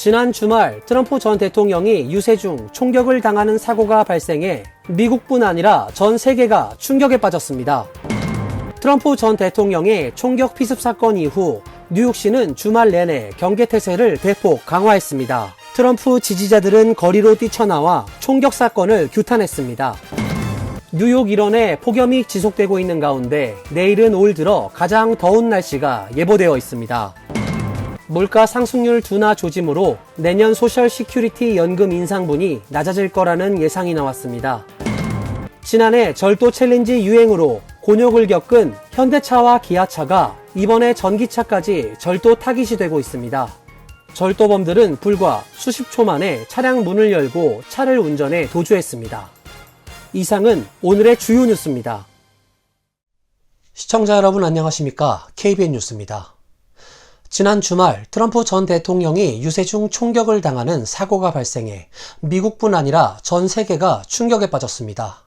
지난 주말 트럼프 전 대통령이 유세 중 총격을 당하는 사고가 발생해 미국뿐 아니라 전 세계가 충격에 빠졌습니다. 트럼프 전 대통령의 총격 피습 사건 이후 뉴욕시는 주말 내내 경계태세를 대폭 강화했습니다. 트럼프 지지자들은 거리로 뛰쳐나와 총격 사건을 규탄했습니다. 뉴욕 일원의 폭염이 지속되고 있는 가운데 내일은 올 들어 가장 더운 날씨가 예보되어 있습니다. 물가 상승률 둔화 조짐으로 내년 소셜 시큐리티 연금 인상분이 낮아질 거라는 예상이 나왔습니다. 지난해 절도 챌린지 유행으로 곤욕을 겪은 현대차와 기아차가 이번에 전기차까지 절도 타깃이 되고 있습니다. 절도범들은 불과 수십 초 만에 차량 문을 열고 차를 운전해 도주했습니다. 이상은 오늘의 주요 뉴스입니다. 시청자 여러분 안녕하십니까? KBN 뉴스입니다. 지난 주말 트럼프 전 대통령이 유세 중 총격을 당하는 사고가 발생해 미국뿐 아니라 전 세계가 충격에 빠졌습니다.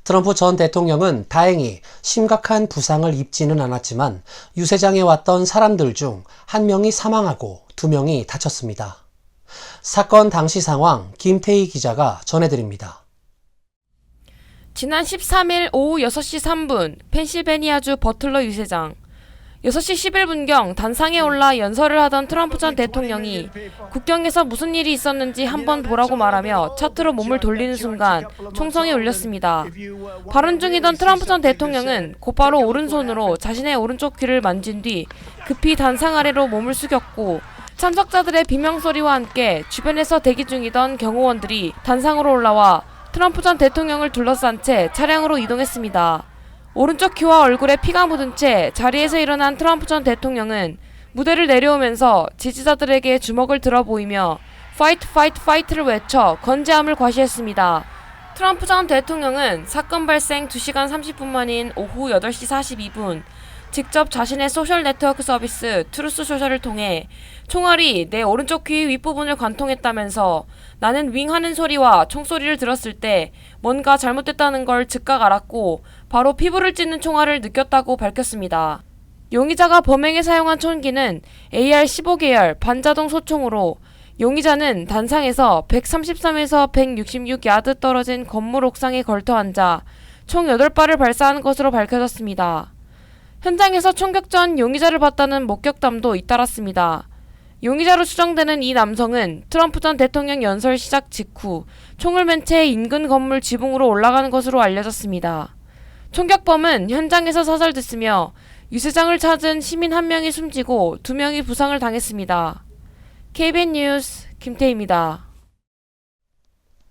트럼프 전 대통령은 다행히 심각한 부상을 입지는 않았지만 유세장에 왔던 사람들 중 한 명이 사망하고 두 명이 다쳤습니다. 사건 당시 상황 김태희 기자가 전해드립니다. 지난 13일 오후 6시 3분 펜실베니아주 버틀러 유세장 6시 11분경 단상에 올라 연설을 하던 트럼프 전 대통령이 국경에서 무슨 일이 있었는지 한번 보라고 말하며 차트로 몸을 돌리는 순간 총성이 울렸습니다. 발언 중이던 트럼프 전 대통령은 곧바로 오른손으로 자신의 오른쪽 귀를 만진 뒤 급히 단상 아래로 몸을 숙였고 참석자들의 비명소리와 함께 주변에서 대기 중이던 경호원들이 단상으로 올라와 트럼프 전 대통령을 둘러싼 채 차량으로 이동했습니다. 오른쪽 귀와 얼굴에 피가 묻은 채 자리에서 일어난 트럼프 전 대통령은 무대를 내려오면서 지지자들에게 주먹을 들어 보이며 파이트 파이트 파이트를 외쳐 건재함을 과시했습니다. 트럼프 전 대통령은 사건 발생 2시간 30분 만인 오후 8시 42분 직접 자신의 소셜 네트워크 서비스 트루스 소셜을 통해 총알이 내 오른쪽 귀 윗부분을 관통했다면서 나는 윙 하는 소리와 총소리를 들었을 때 뭔가 잘못됐다는 걸 즉각 알았고 바로 피부를 찢는 총알을 느꼈다고 밝혔습니다. 용의자가 범행에 사용한 총기는 AR-15 계열 반자동 소총으로 용의자는 단상에서 133에서 166야드 떨어진 건물 옥상에 걸터 앉아 총 8발을 발사한 것으로 밝혀졌습니다. 현장에서 총격 전 용의자를 봤다는 목격담도 잇따랐습니다. 용의자로 추정되는 이 남성은 트럼프 전 대통령 연설 시작 직후 총을 맨 채 인근 건물 지붕으로 올라가는 것으로 알려졌습니다. 총격범은 현장에서 사살됐으며 유세장을 찾은 시민 1명이 숨지고 2명이 부상을 당했습니다. KBN 뉴스 김태희입니다.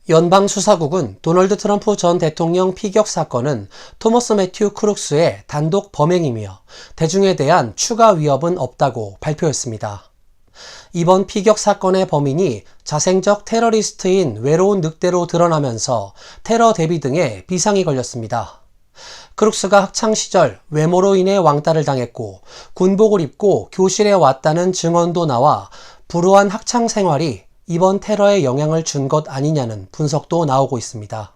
연방수사국은 도널드 트럼프 전 대통령 피격 사건은 토머스 매튜 크룩스의 단독 범행이며 대중에 대한 추가 위협은 없다고 발표했습니다. 이번 피격 사건의 범인이 자생적 테러리스트인 외로운 늑대로 드러나면서 테러 대비 등의 비상이 걸렸습니다. 크룩스가 학창시절 외모로 인해 왕따를 당했고 군복을 입고 교실에 왔다는 증언도 나와 불우한 학창 생활이 이번 테러에 영향을 준 것 아니냐는 분석도 나오고 있습니다.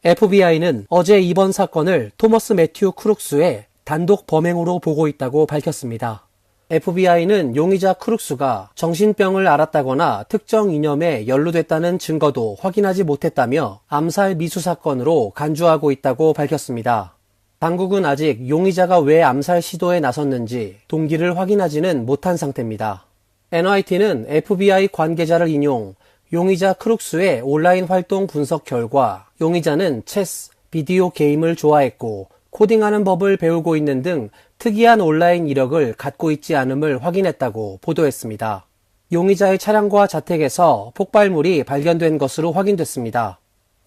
FBI는 어제 이번 사건을 토머스 매튜 크룩스의 단독 범행으로 보고 있다고 밝혔습니다. FBI는 용의자 크룩스가 정신병을 앓았다거나 특정 이념에 연루됐다는 증거도 확인하지 못했다며 암살 미수 사건으로 간주하고 있다고 밝혔습니다. 당국은 아직 용의자가 왜 암살 시도에 나섰는지 동기를 확인하지는 못한 상태입니다. NYT는 FBI 관계자를 인용, 용의자 크룩스의 온라인 활동 분석 결과 용의자는 체스, 비디오 게임을 좋아했고 코딩하는 법을 배우고 있는 등 특이한 온라인 이력을 갖고 있지 않음을 확인했다고 보도했습니다. 용의자의 차량과 자택에서 폭발물이 발견된 것으로 확인됐습니다.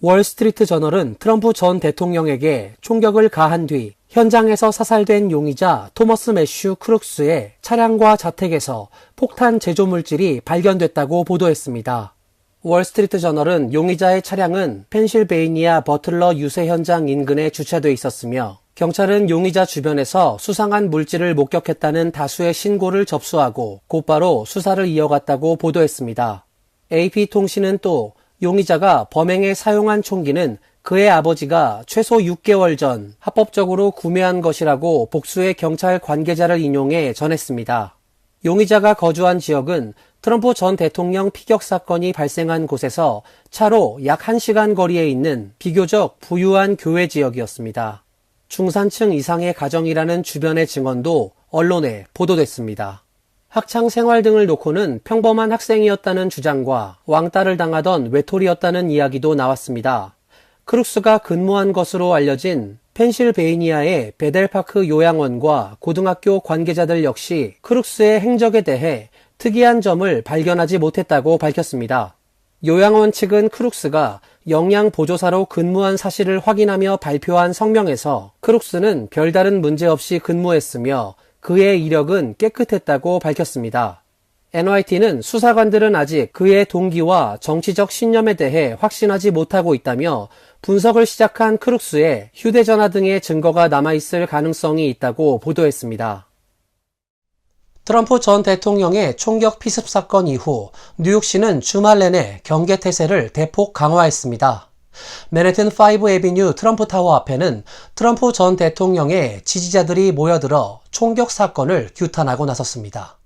월스트리트 저널은 트럼프 전 대통령에게 총격을 가한 뒤 현장에서 사살된 용의자 토머스 매슈 크룩스의 차량과 자택에서 폭탄 제조물질이 발견됐다고 보도했습니다. 월스트리트 저널은 용의자의 차량은 펜실베이니아 버틀러 유세 현장 인근에 주차돼 있었으며 경찰은 용의자 주변에서 수상한 물질을 목격했다는 다수의 신고를 접수하고 곧바로 수사를 이어갔다고 보도했습니다. AP통신은 또 용의자가 범행에 사용한 총기는 그의 아버지가 최소 6개월 전 합법적으로 구매한 것이라고 복수의 경찰 관계자를 인용해 전했습니다. 용의자가 거주한 지역은 트럼프 전 대통령 피격 사건이 발생한 곳에서 차로 약 1시간 거리에 있는 비교적 부유한 교외 지역이었습니다. 중산층 이상의 가정이라는 주변의 증언도 언론에 보도됐습니다. 학창 생활 등을 놓고는 평범한 학생이었다는 주장과 왕따를 당하던 외톨이였다는 이야기도 나왔습니다. 크룩스가 근무한 것으로 알려진 펜실베이니아의 베델파크 요양원과 고등학교 관계자들 역시 크룩스의 행적에 대해 특이한 점을 발견하지 못했다고 밝혔습니다. 요양원 측은 크룩스가 영양보조사로 근무한 사실을 확인하며 발표한 성명에서 크룩스는 별다른 문제 없이 근무했으며 그의 이력은 깨끗했다고 밝혔습니다. NYT는 수사관들은 아직 그의 동기와 정치적 신념에 대해 확신하지 못하고 있다며 분석을 시작한 크룩스의 휴대전화 등의 증거가 남아있을 가능성이 있다고 보도했습니다. 트럼프 전 대통령의 총격 피습 사건 이후 뉴욕시는 주말 내내 경계태세를 대폭 강화했습니다. 맨해튼 5 애비뉴 트럼프 타워 앞에는 트럼프 전 대통령의 지지자들이 모여들어 총격 사건을 규탄하고 나섰습니다.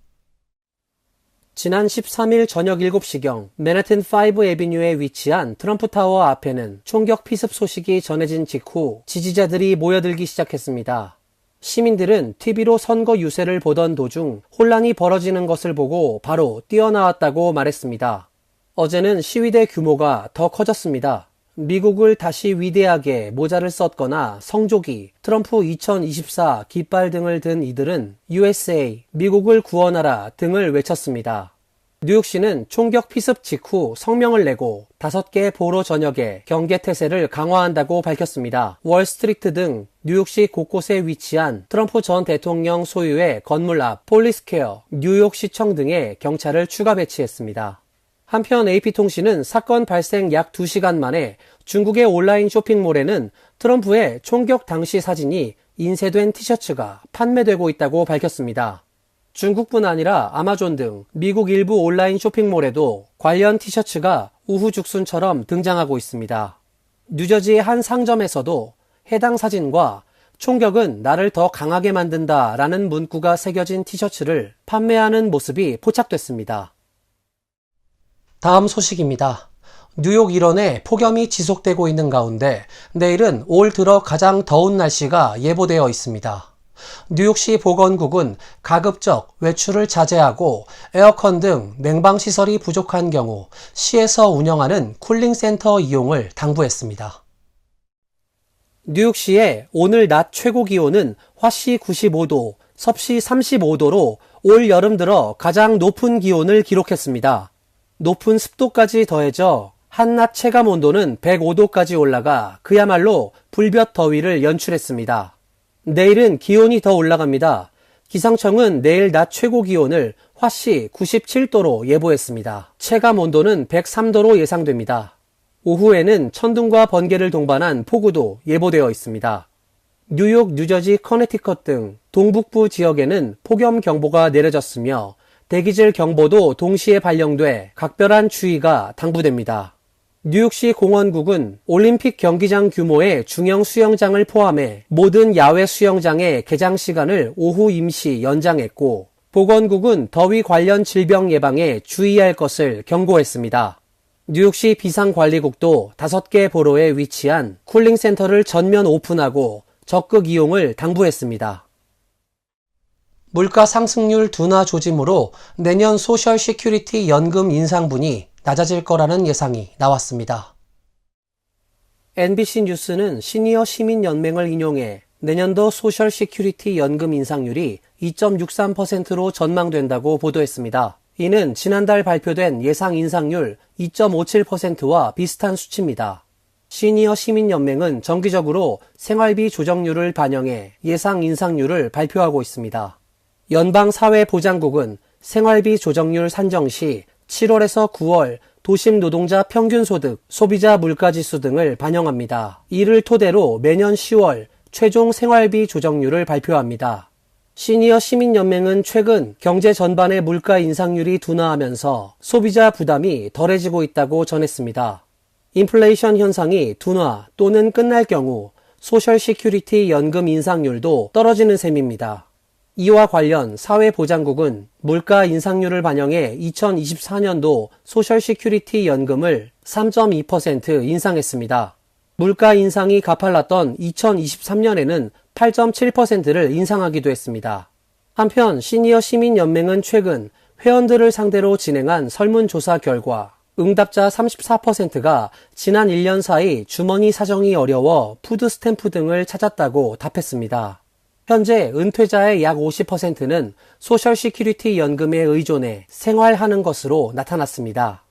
지난 13일 저녁 7시경 맨해튼 5 애비뉴에 위치한 트럼프 타워 앞에는 총격 피습 소식이 전해진 직후 지지자들이 모여들기 시작했습니다. 시민들은 TV로 선거 유세를 보던 도중 혼란이 벌어지는 것을 보고 바로 뛰어나왔다고 말했습니다. 어제는 시위대 규모가 더 커졌습니다. 미국을 다시 위대하게 모자를 썼거나 성조기, 트럼프 2024 깃발 등을 든 이들은 USA, 미국을 구원하라 등을 외쳤습니다. 뉴욕시는 총격 피습 직후 성명을 내고 5개 보로 전역에 경계태세를 강화한다고 밝혔습니다. 월스트리트 등 뉴욕시 곳곳에 위치한 트럼프 전 대통령 소유의 건물 앞 폴리스퀘어, 뉴욕시청 등에 경찰을 추가 배치했습니다. 한편 AP통신은 사건 발생 약 2시간 만에 중국의 온라인 쇼핑몰에는 트럼프의 총격 당시 사진이 인쇄된 티셔츠가 판매되고 있다고 밝혔습니다. 중국뿐 아니라 아마존 등 미국 일부 온라인 쇼핑몰에도 관련 티셔츠가 우후죽순처럼 등장하고 있습니다. 뉴저지의 한 상점에서도 해당 사진과 총격은 나를 더 강하게 만든다 라는 문구가 새겨진 티셔츠를 판매하는 모습이 포착됐습니다. 다음 소식입니다. 뉴욕 일원에 폭염이 지속되고 있는 가운데 내일은 올 들어 가장 더운 날씨가 예보되어 있습니다. 뉴욕시 보건국은 가급적 외출을 자제하고 에어컨 등 냉방시설이 부족한 경우 시에서 운영하는 쿨링센터 이용을 당부했습니다. 뉴욕시의 오늘 낮 최고 기온은 화씨 95도, 섭씨 35도로 올 여름 들어 가장 높은 기온을 기록했습니다. 높은 습도까지 더해져 한낮 체감 온도는 105도까지 올라가 그야말로 불볕 더위를 연출했습니다. 내일은 기온이 더 올라갑니다. 기상청은 내일 낮 최고 기온을 화씨 97도로 예보했습니다. 체감 온도는 103도로 예상됩니다. 오후에는 천둥과 번개를 동반한 폭우도 예보되어 있습니다. 뉴욕, 뉴저지, 커네티컷 등 동북부 지역에는 폭염 경보가 내려졌으며 대기질 경보도 동시에 발령돼 각별한 주의가 당부됩니다. 뉴욕시 공원국은 올림픽 경기장 규모의 중형 수영장을 포함해 모든 야외 수영장의 개장 시간을 오후 임시 연장했고 보건국은 더위 관련 질병 예방에 주의할 것을 경고했습니다. 뉴욕시 비상관리국도 5개 보로에 위치한 쿨링센터를 전면 오픈하고 적극 이용을 당부했습니다. 물가 상승률 둔화 조짐으로 내년 소셜 시큐리티 연금 인상분이 낮아질 거라는 예상이 나왔습니다. NBC 뉴스는 시니어 시민연맹을 인용해 내년도 소셜 시큐리티 연금 인상률이 2.63%로 전망된다고 보도했습니다. 이는 지난달 발표된 예상 인상률 2.57%와 비슷한 수치입니다. 시니어 시민연맹은 정기적으로 생활비 조정률을 반영해 예상 인상률을 발표하고 있습니다. 연방사회보장국은 생활비 조정률 산정 시 7월에서 9월 도심 노동자 평균소득, 소비자 물가지수 등을 반영합니다. 이를 토대로 매년 10월 최종 생활비 조정률을 발표합니다. 시니어 시민연맹은 최근 경제 전반의 물가 인상률이 둔화하면서 소비자 부담이 덜해지고 있다고 전했습니다. 인플레이션 현상이 둔화 또는 끝날 경우 소셜 시큐리티 연금 인상률도 떨어지는 셈입니다. 이와 관련 사회보장국은 물가 인상률을 반영해 2024년도 소셜 시큐리티 연금을 3.2% 인상했습니다. 물가 인상이 가팔랐던 2023년에는 8.7%를 인상하기도 했습니다. 한편 시니어 시민연맹은 최근 회원들을 상대로 진행한 설문조사 결과 응답자 34%가 지난 1년 사이 주머니 사정이 어려워 푸드스탬프 등을 찾았다고 답했습니다. 현재 은퇴자의 약 50%는 소셜 시큐리티 연금에 의존해 생활하는 것으로 나타났습니다.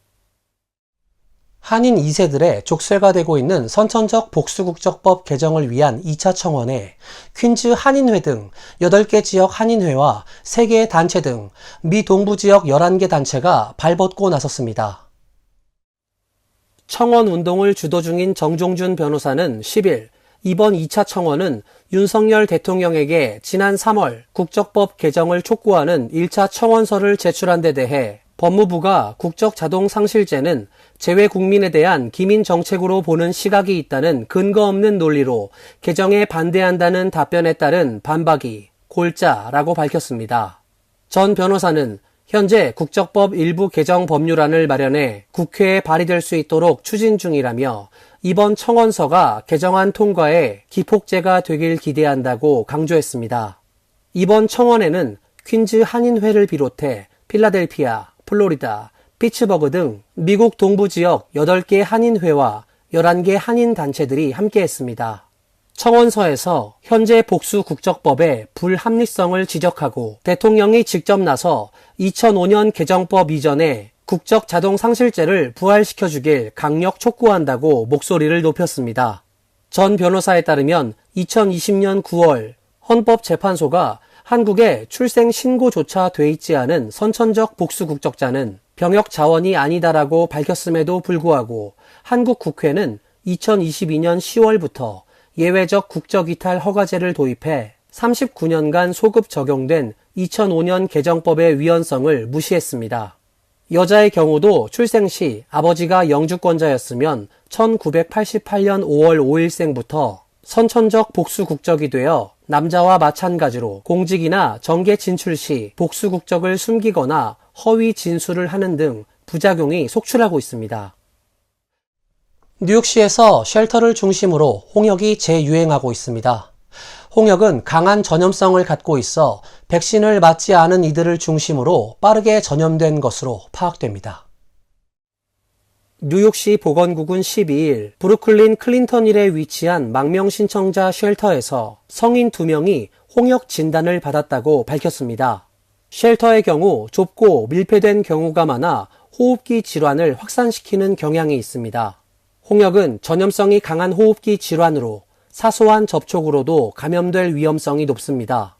한인 2세들의 족쇄가 되고 있는 선천적 복수국적법 개정을 위한 2차 청원에 퀸즈 한인회 등 8개 지역 한인회와 3개의 단체 등 미 동부 지역 11개 단체가 발벗고 나섰습니다. 청원 운동을 주도 중인 정종준 변호사는 10일 이번 2차 청원은 윤석열 대통령에게 지난 3월 국적법 개정을 촉구하는 1차 청원서를 제출한 데 대해 법무부가 국적자동상실제는 재외국민에 대한 기민 정책으로 보는 시각이 있다는 근거 없는 논리로 개정에 반대한다는 답변에 따른 반박이 골자라고 밝혔습니다. 전 변호사는 현재 국적법 일부 개정 법률안을 마련해 국회에 발의될 수 있도록 추진 중이라며 이번 청원서가 개정안 통과에 기폭제가 되길 기대한다고 강조했습니다. 이번 청원에는 퀸즈 한인회를 비롯해 필라델피아, 플로리다, 피츠버그 등 미국 동부 지역 8개 한인회와 11개 한인단체들이 함께했습니다. 청원서에서 현재 복수국적법의 불합리성을 지적하고 대통령이 직접 나서 2005년 개정법 이전에 국적자동상실제를 부활시켜주길 강력 촉구한다고 목소리를 높였습니다. 전 변호사에 따르면 2020년 9월 헌법재판소가 한국에 출생 신고조차 돼 있지 않은 선천적 복수국적자는 병역 자원이 아니다라고 밝혔음에도 불구하고 한국 국회는 2022년 10월부터 예외적 국적이탈 허가제를 도입해 39년간 소급 적용된 2005년 개정법의 위헌성을 무시했습니다. 여자의 경우도 출생 시 아버지가 영주권자였으면 1988년 5월 5일생부터 선천적 복수 국적이 되어 남자와 마찬가지로 공직이나 정계 진출 시 복수 국적을 숨기거나 허위 진술을 하는 등 부작용이 속출하고 있습니다. 뉴욕시에서 쉘터를 중심으로 홍역이 재유행하고 있습니다. 홍역은 강한 전염성을 갖고 있어 백신을 맞지 않은 이들을 중심으로 빠르게 전염된 것으로 파악됩니다. 뉴욕시 보건국은 12일 브루클린 클린턴힐에 위치한 망명 신청자 쉘터에서 성인 2명이 홍역 진단을 받았다고 밝혔습니다. 쉘터의 경우 좁고 밀폐된 경우가 많아 호흡기 질환을 확산시키는 경향이 있습니다. 홍역은 전염성이 강한 호흡기 질환으로 사소한 접촉으로도 감염될 위험성이 높습니다.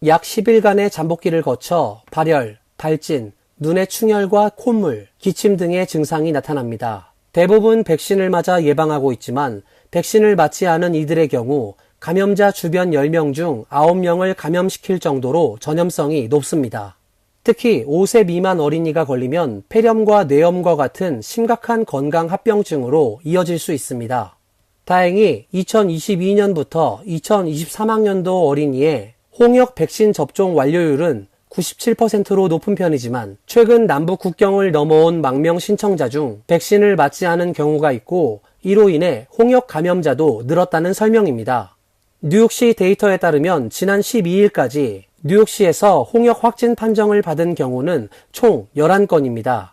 약 10일간의 잠복기를 거쳐 발열, 발진, 눈의 충혈과 콧물, 기침 등의 증상이 나타납니다. 대부분 백신을 맞아 예방하고 있지만 백신을 맞지 않은 이들의 경우 감염자 주변 10명 중 9명을 감염시킬 정도로 전염성이 높습니다. 특히 5세 미만 어린이가 걸리면 폐렴과 뇌염과 같은 심각한 건강 합병증으로 이어질 수 있습니다. 다행히 2022년부터 2023학년도 어린이의 홍역 백신 접종 완료율은 97%로 높은 편이지만 최근 남북 국경을 넘어온 망명 신청자 중 백신을 맞지 않은 경우가 있고 이로 인해 홍역 감염자도 늘었다는 설명입니다. 뉴욕시 데이터에 따르면 지난 12일까지 뉴욕시에서 홍역 확진 판정을 받은 경우는 총 11건입니다.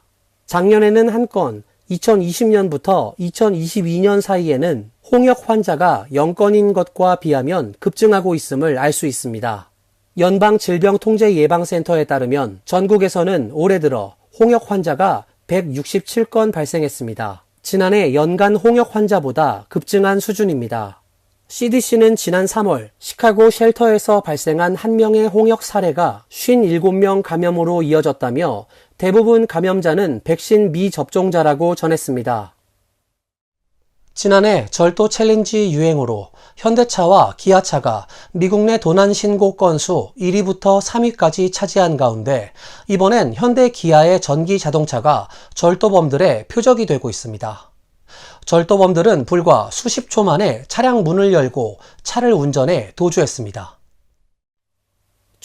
작년에는 1건, 2020년부터 2022년 사이에는 홍역 환자가 0건인 것과 비하면 급증하고 있음을 알 수 있습니다. 연방질병통제예방센터에 따르면 전국에서는 올해 들어 홍역 환자가 167건 발생했습니다. 지난해 연간 홍역 환자보다 급증한 수준입니다. CDC는 지난 3월 시카고 쉘터에서 발생한 한 명의 홍역 사례가 57명 감염으로 이어졌다며 대부분 감염자는 백신 미접종자라고 전했습니다. 지난해 절도 챌린지 유행으로 현대차와 기아차가 미국 내 도난 신고 건수 1위부터 3위까지 차지한 가운데 이번엔 현대 기아의 전기 자동차가 절도범들의 표적이 되고 있습니다. 절도범들은 불과 수십 초 만에 차량 문을 열고 차를 운전해 도주했습니다.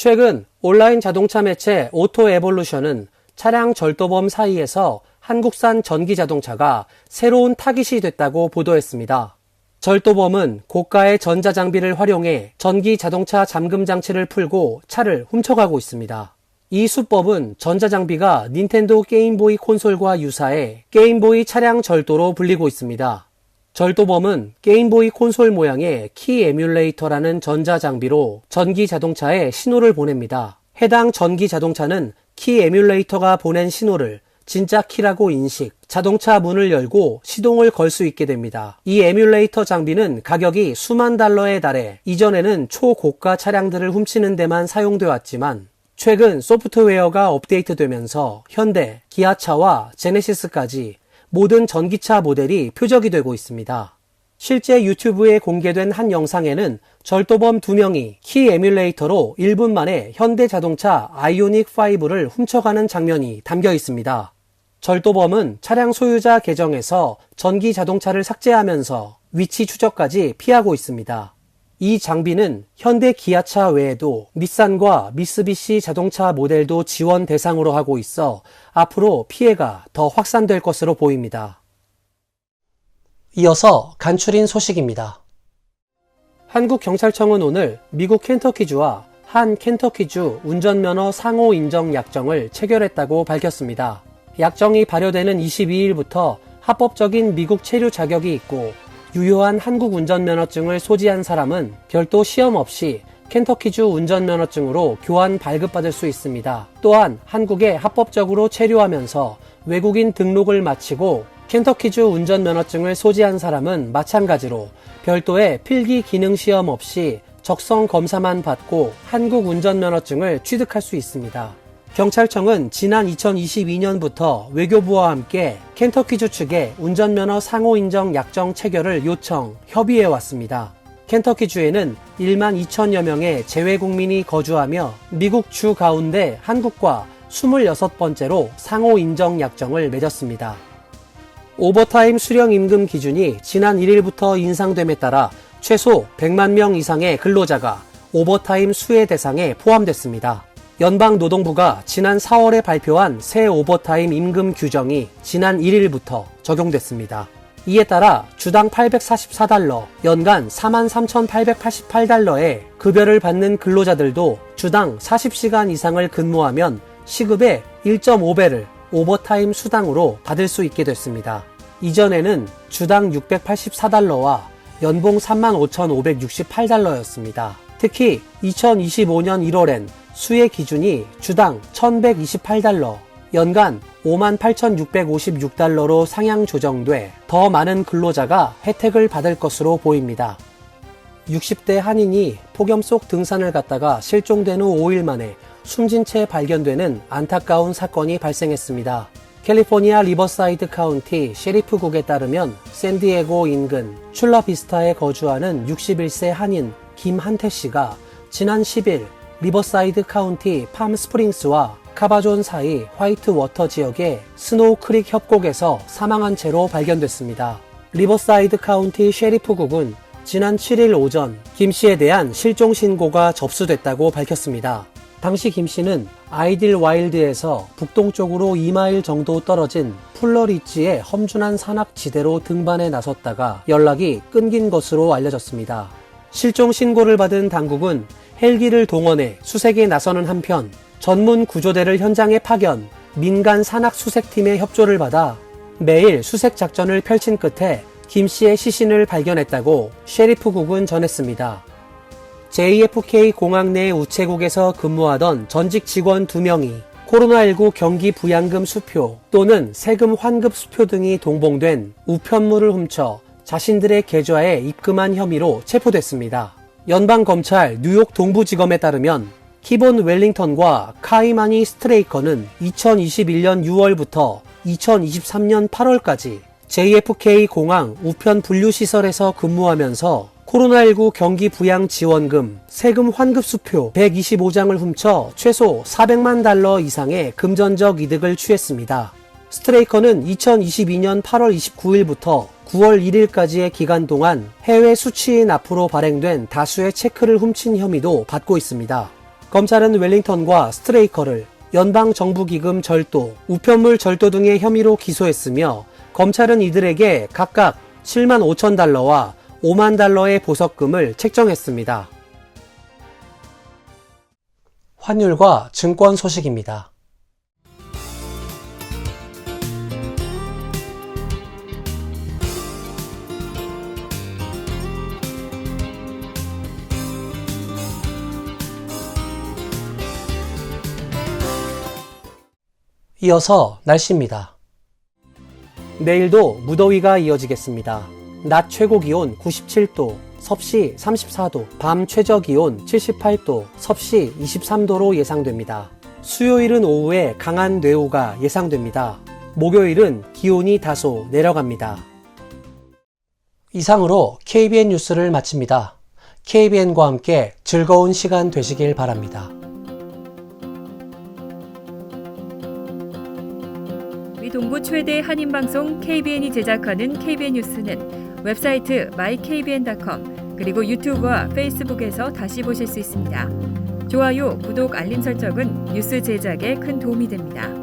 최근 온라인 자동차 매체 오토에볼루션은 차량 절도범 사이에서 한국산 전기 자동차가 새로운 타깃이 됐다고 보도했습니다. 절도범은 고가의 전자장비를 활용해 전기 자동차 잠금 장치를 풀고 차를 훔쳐가고 있습니다. 이 수법은 전자장비가 닌텐도 게임보이 콘솔과 유사해 게임보이 차량 절도로 불리고 있습니다. 절도범은 게임보이 콘솔 모양의 키 에뮬레이터라는 전자장비로 전기 자동차에 신호를 보냅니다. 해당 전기 자동차는 키 에뮬레이터가 보낸 신호를 진짜 키라고 인식, 자동차 문을 열고 시동을 걸 수 있게 됩니다. 이 에뮬레이터 장비는 가격이 수만 달러에 달해 이전에는 초고가 차량들을 훔치는 데만 사용되어 왔지만 최근 소프트웨어가 업데이트되면서 현대, 기아차와 제네시스까지 모든 전기차 모델이 표적이 되고 있습니다. 실제 유튜브에 공개된 한 영상에는 절도범 2명이 키 에뮬레이터로 1분 만에 현대 자동차 아이오닉 5를 훔쳐가는 장면이 담겨 있습니다. 절도범은 차량 소유자 계정에서 전기 자동차를 삭제하면서 위치 추적까지 피하고 있습니다. 이 장비는 현대 기아차 외에도 닛산과 미쓰비시 자동차 모델도 지원 대상으로 하고 있어 앞으로 피해가 더 확산될 것으로 보입니다. 이어서 간추린 소식입니다. 한국경찰청은 오늘 미국 켄터키주와 한 켄터키주 운전면허 상호 인정 약정을 체결했다고 밝혔습니다. 약정이 발효되는 22일부터 합법적인 미국 체류 자격이 있고 유효한 한국 운전면허증을 소지한 사람은 별도 시험 없이 켄터키주 운전면허증으로 교환 발급받을 수 있습니다. 또한 한국에 합법적으로 체류하면서 외국인 등록을 마치고 켄터키주 운전면허증을 소지한 사람은 마찬가지로 별도의 필기 기능 시험 없이 적성 검사만 받고 한국 운전면허증을 취득할 수 있습니다. 경찰청은 지난 2022년부터 외교부와 함께 켄터키주 측에 운전면허 상호인정 약정 체결을 요청, 협의해 왔습니다. 켄터키주에는 1만 2천여 명의 재외국민이 거주하며 미국 주 가운데 한국과 26번째로 상호인정 약정을 맺었습니다. 오버타임 수령 임금 기준이 지난 1일부터 인상됨에 따라 최소 100만 명 이상의 근로자가 오버타임 수혜 대상에 포함됐습니다. 연방노동부가 지난 4월에 발표한 새 오버타임 임금 규정이 지난 1일부터 적용됐습니다. 이에 따라 주당 844달러, 연간 43,888달러의 급여를 받는 근로자들도 주당 40시간 이상을 근무하면 시급의 1.5배를 오버타임 수당으로 받을 수 있게 됐습니다. 이전에는 주당 684달러와 연봉 35,568달러였습니다. 특히 2025년 1월엔 수혜 기준이 주당 1,128달러, 연간 58,656달러로 상향 조정돼 더 많은 근로자가 혜택을 받을 것으로 보입니다. 60대 한인이 폭염 속 등산을 갔다가 실종된 후 5일 만에 숨진 채 발견되는 안타까운 사건이 발생했습니다. 캘리포니아 리버사이드 카운티 셰리프국에 따르면 샌디에고 인근 출라비스타에 거주하는 61세 한인 김한태 씨가 지난 10일 리버사이드 카운티 팜스프링스와 카바존 사이 화이트 워터 지역의 스노우 크릭 협곡에서 사망한 채로 발견됐습니다. 리버사이드 카운티 셰리프국은 지난 7일 오전 김 씨에 대한 실종 신고가 접수됐다고 밝혔습니다. 당시 김 씨는 아이딜 와일드에서 북동쪽으로 2마일 정도 떨어진 풀러리지의 험준한 산악지대로 등반에 나섰다가 연락이 끊긴 것으로 알려졌습니다. 실종 신고를 받은 당국은 헬기를 동원해 수색에 나서는 한편 전문 구조대를 현장에 파견, 민간 산악 수색팀의 협조를 받아 매일 수색 작전을 펼친 끝에 김 씨의 시신을 발견했다고 셰리프국은 전했습니다. JFK 공항 내 우체국에서 근무하던 전직 직원 2명이 코로나19 경기 부양금 수표 또는 세금 환급 수표 등이 동봉된 우편물을 훔쳐 자신들의 계좌에 입금한 혐의로 체포됐습니다. 연방검찰 뉴욕 동부지검에 따르면 키본 웰링턴과 카이마니 스트레이커는 2021년 6월부터 2023년 8월까지 JFK 공항 우편 분류시설에서 근무하면서 코로나19 경기 부양 지원금, 세금 환급 수표 125장을 훔쳐 최소 400만 달러 이상의 금전적 이득을 취했습니다. 스트레이커는 2022년 8월 29일부터 9월 1일까지의 기간 동안 해외 수취인 앞으로 발행된 다수의 체크를 훔친 혐의도 받고 있습니다. 검찰은 웰링턴과 스트레이커를 연방정부기금 절도, 우편물 절도 등의 혐의로 기소했으며 검찰은 이들에게 각각 7만 5천 달러와 5만 달러의 보석금을 책정했습니다. 환율과 증권 소식입니다. 이어서 날씨입니다. 내일도 무더위가 이어지겠습니다. 낮 최고 기온 97도, 섭씨 34도, 밤 최저 기온 78도, 섭씨 23도로 예상됩니다. 수요일은 오후에 강한 뇌우가 예상됩니다. 목요일은 기온이 다소 내려갑니다. 이상으로 KBN 뉴스를 마칩니다. KBN과 함께 즐거운 시간 되시길 바랍니다. 동부 최대 한인방송 KBN이 제작하는 KBN 뉴스는 웹사이트 mykbn.com 그리고 유튜브와 페이스북에서 다시 보실 수 있습니다. 좋아요, 구독, 알림 설정은 뉴스 제작에 큰 도움이 됩니다.